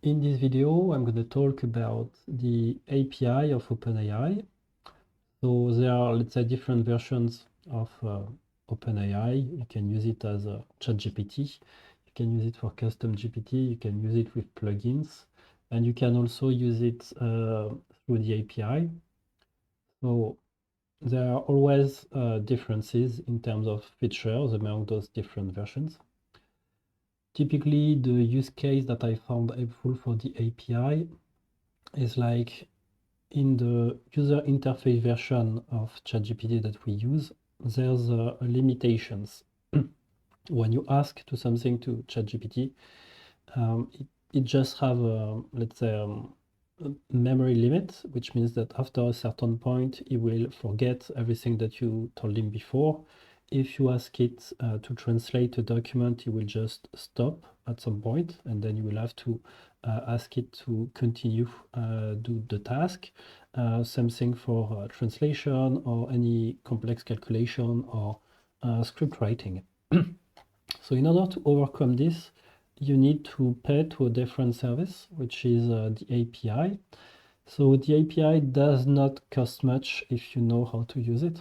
In this video, I'm going to talk about the API of OpenAI. So there are, let's say, different versions of OpenAI. You can use it as a ChatGPT. You can use it for custom GPT. You can use it with plugins. And you can also use it through the API. So there are always differences in terms of features among those different versions. Typically, the use case that I found helpful for the API is like in the user interface version of ChatGPT that we use, there's limitations. When you ask to something to ChatGPT, it just have let's say a memory limit, which means that after a certain point, it will forget everything that you told him before. If you ask it to translate a document, it will just stop at some point, and then you will have to ask it to continue do the task. Same thing for translation or any complex calculation or script writing. So in order to overcome this, you need to pay to a different service, which is the API. So the API does not cost much if you know how to use it.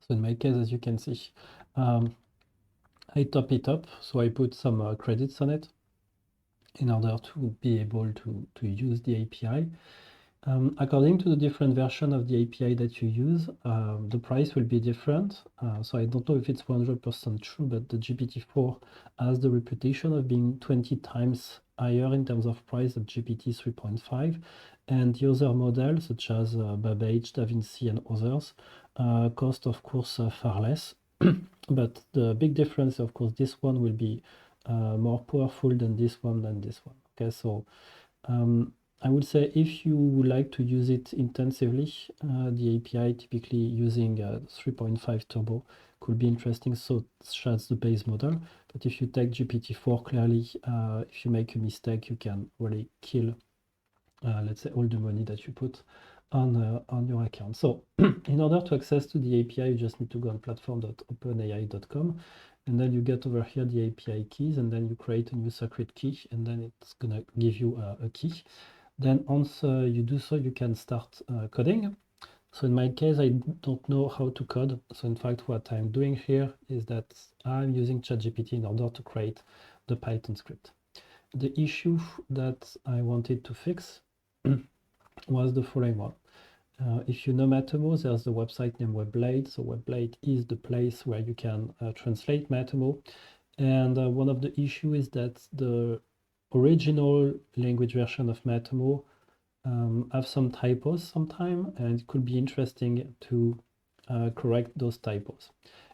So in my case, as you can see, I top it up. So I put some credits on it in order to be able to use the API. According to the different version of the API that you use, the price will be different. So I don't know if it's 100% true, but the GPT-4 has the reputation of being 20 times higher in terms of price than GPT 3.5. And the other models, such as Babbage, DaVinci, and others, cost, of course, far less. But the big difference, of course, this one will be more powerful than this one. Okay, so I would say if you would like to use it intensively, the API typically using 3.5 turbo could be interesting, so as the base model. But if you take GPT-4, clearly, if you make a mistake, you can really kill, let's say, all the money that you put on your account. So in order to access to the API, you just need to go on platform.openai.com. And then you get over here the API keys, and then you create a new secret key, and then it's gonna give you a key. Then once you do so, you can start coding. So in my case, I don't know how to code. So in fact, what I'm doing here is that I'm using ChatGPT in order to create the Python script. The issue that I wanted to fix was the following one. If you know Matomo, there's the website named Weblate. So Weblate is the place where you can translate Matomo. And one of the issues is that the original language version of Matomo have some typos sometime, and it could be interesting to correct those typos.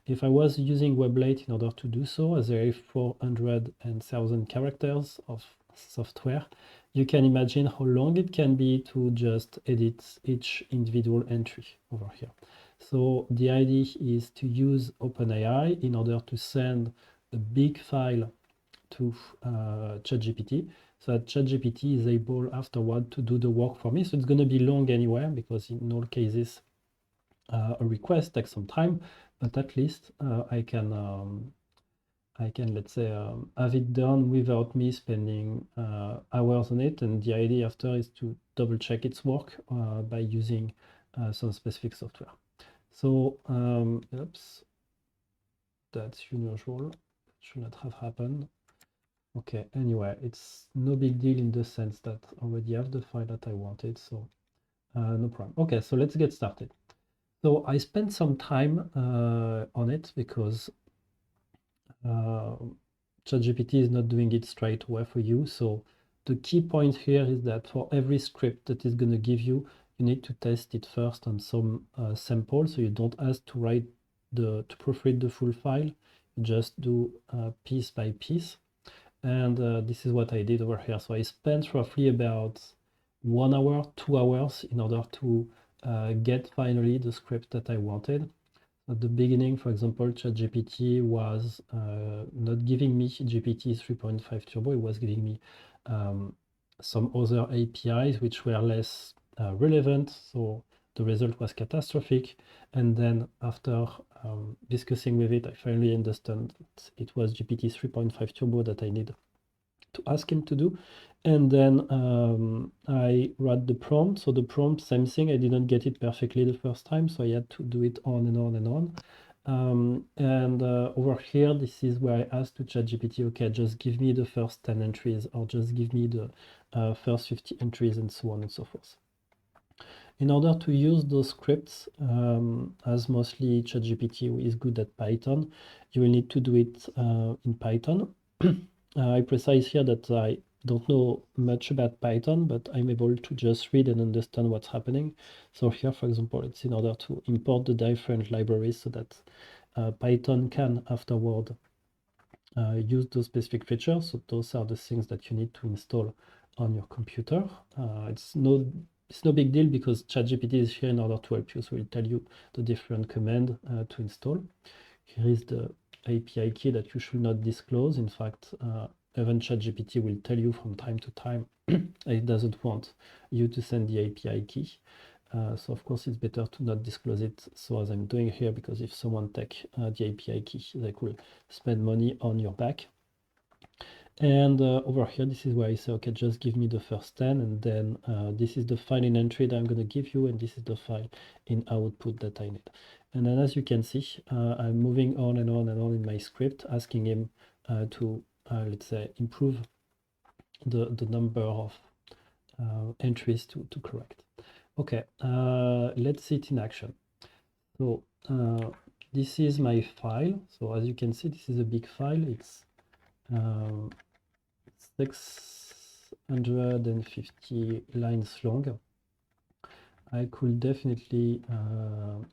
If I was using Weblate in order to do so, as there are 400,000 characters of software, you can imagine how long it can be to just edit each individual entry over here. So the idea is to use OpenAI in order to send a big file to ChatGPT, so that ChatGPT is able afterward to do the work for me. So it's going to be long anyway, because in all cases, a request takes some time, but at least I can, let's say, have it done without me spending hours on it. And the idea after is to double check its work by using some specific software. So, oops, that's unusual. It should not have happened. Okay, anyway, it's no big deal in the sense that I already have the file that I wanted, so no problem. Okay, so let's get started. So I spent some time on it because ChatGPT is not doing it straight away for you. So the key point here is that for every script that is going to give you, you need to test it first on some sample. So you don't ask to write to proofread the full file. You just do piece by piece. And this is what I did over here. So I spent roughly about 1 hour, 2 hours in order to get finally the script that I wanted. At the beginning, for example, ChatGPT was not giving me GPT 3.5 Turbo. It was giving me some other APIs which were less relevant. So the result was catastrophic. And then after discussing with it, I finally understand that it was GPT 3.5 Turbo that I need to ask him to do. And then I write the prompt. So the prompt, same thing, I didn't get it perfectly the first time, so I had to do it on and on and on. Over here, this is where I asked to ChatGPT, okay, just give me the first 10 entries, or just give me the first 50 entries, and so on and so forth. In order to use those scripts, as mostly ChatGPT is good at Python, you will need to do it in Python. I precise here that I don't know much about Python, but I'm able to just read and understand what's happening. So here, for example, it's in order to import the different libraries so that Python can afterward use those specific features. So those are the things that you need to install on your computer. It's no big deal because ChatGPT is here in order to help you. So it'll tell you the different command to install. Here is the API key that you should not disclose. In fact, even ChatGPT will tell you from time to time it doesn't want you to send the API key. So of course it's better to not disclose it, so as I'm doing here, because if someone take the API key, they could spend money on your back. And over here, this is where I say, okay, just give me the first 10, and then this is the file in entry that I'm going to give you, and this is the file in output that I need. And then as you can see, I'm moving on and on and on in my script, asking him to, let's say, improve the number of entries to correct. Okay, let's see it in action. So this is my file. So as you can see, this is a big file. It's 650 lines long. I could definitely,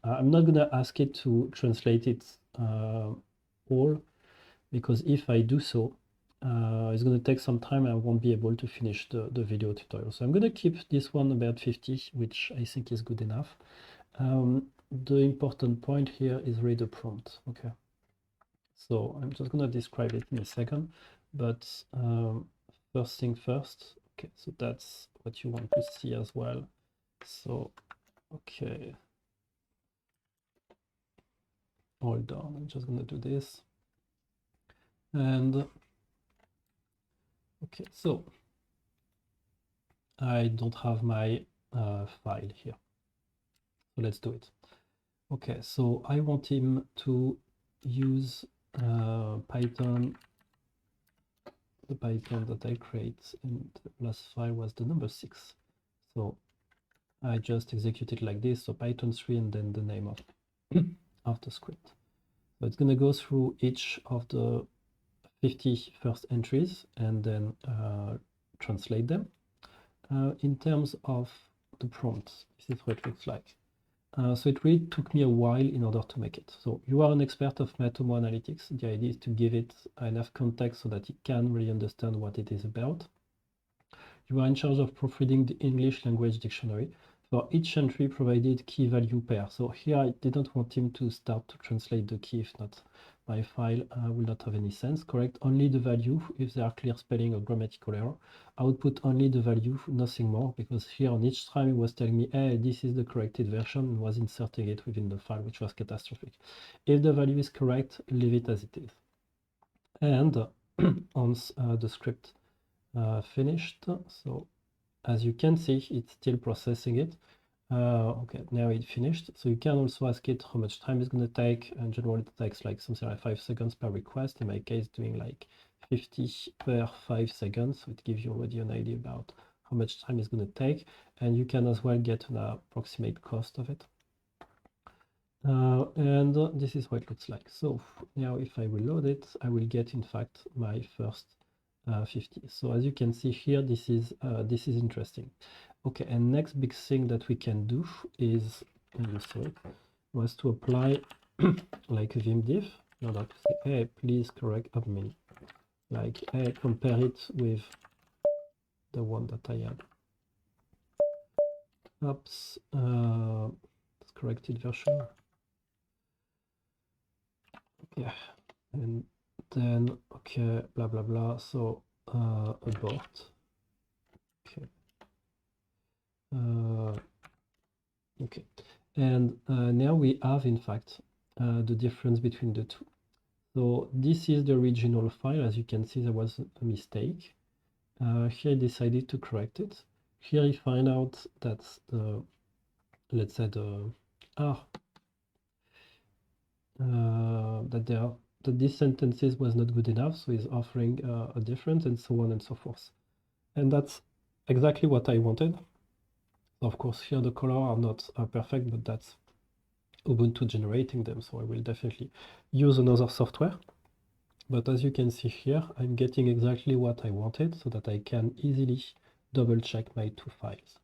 I'm not gonna ask it to translate it all, because if I do so, it's gonna take some time and I won't be able to finish the video tutorial. So I'm gonna keep this one about 50, which I think is good enough. The important point here is read the prompt, okay? So I'm just gonna describe it in a second, but first thing first, okay, so that's what you want to see as well. So, okay, hold on, I'm just gonna do this. And, okay, so I don't have my file here. So let's do it. Okay, so I want him to use Python. The Python that I create in the last file was the number 6. So I just execute it like this. So Python 3 and then the name of the script. So it's going to go through each of the 50 first entries and then translate them. In terms of the prompts, this is what it looks like. So it really took me a while in order to make it. So you are an expert of Matomo Analytics. The idea is to give it enough context so that it can really understand what it is about. You are in charge of proofreading the English language dictionary. For each entry, provided key value pair. So here I didn't want him to start to translate the key. If not, my file will not have any sense. Correct only the value if there are clear spelling or grammatical error. Output only the value, nothing more, because here on each time it was telling me, hey, this is the corrected version, and was inserting it within the file, which was catastrophic. If the value is correct, leave it as it is. And once the script finished, so as you can see, it's still processing it. Okay, now it finished. So you can also ask it how much time it's going to take. And generally it takes like something like 5 seconds per request. In my case, doing like 50 per 5 seconds. So it gives you already an idea about how much time it's going to take. And you can as well get an approximate cost of it. And this is what it looks like. So now if I reload it, I will get in fact my first 50. So as you can see here, this is interesting. Okay, and next big thing that we can do is, was to apply like a Vim div in order to say, hey, please correct admin. Like, hey, compare it with the one that I had. Oops, corrected version. Yeah, and then okay, blah blah blah. So abort. Okay. Okay, and now we have in fact the difference between the two. So this is the original file. As you can see, there was a mistake. Here I decided to correct it. Here I find out that the, let's say the R, that these sentences was not good enough, so he's offering a difference, and so on and so forth. And that's exactly what I wanted. Of course, here the color are not perfect, but that's Ubuntu generating them, so I will definitely use another software. But as you can see here, I'm getting exactly what I wanted so that I can easily double check my two files.